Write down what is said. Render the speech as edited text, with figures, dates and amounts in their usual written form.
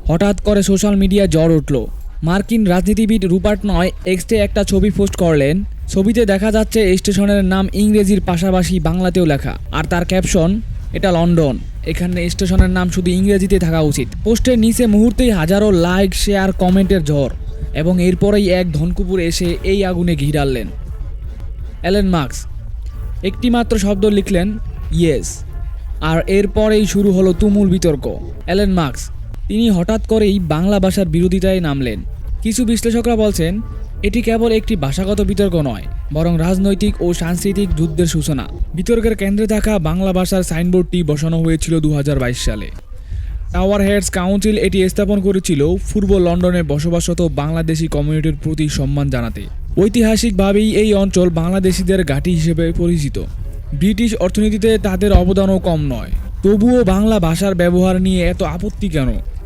হঠাৎ করে সোশ্যাল মিডিয়ায় জ্বর উঠল। মার্কিন রাজনীতিবিদ রুপার্ট নয় এক্সটে একটা ছবি পোস্ট করলেন। ছবিতে দেখা যাচ্ছে স্টেশনের নাম ইংরেজির পাশাপাশি বাংলাতেও লেখা, আর তার ক্যাপশন, এটা লন্ডন, এখানে স্টেশনের নাম শুধু ইংরেজিতে থাকা উচিত। পোস্টের নিচে মুহূর্তেই হাজারো লাইক, শেয়ার, কমেন্টের ঝড়, এবং এরপরেই এক ধনকুপুর এসে এই আগুনে ঘি ঢাললেন। এলেন মাস্ক একটি মাত্র শব্দ লিখলেন, ইয়েস, আর এরপরেই শুরু হলো তুমুল বিতর্ক। এলেন মাস্ক তিনি হঠাৎ করেই বাংলা ভাষার বিরোধিতায় নামলেন। কিছু বিশ্লেষকরা বলছেন এটি কেবল একটি ভাষাগত বিতর্ক নয়, বরং রাজনৈতিক ও সাংস্কৃতিক যুদ্ধের সূচনা। বিতর্কের কেন্দ্রে থাকা বাংলা ভাষার সাইনবোর্ডটি বসানো হয়েছিল 2022 সালে। টাওয়ার হেডস কাউন্সিল এটি স্থাপন করেছিল পূর্ব লন্ডনে বসবাসরত বাংলাদেশি কমিউনিটির প্রতি সম্মান জানাতে। ঐতিহাসিকভাবেই এই অঞ্চল বাংলাদেশিদের ঘাঁটি হিসেবে পরিচিত। ব্রিটিশ অর্থনীতিতে তাদের অবদানও কম নয়। তবুও বাংলা ভাষার ব্যবহার নিয়ে এত আপত্তি কেন?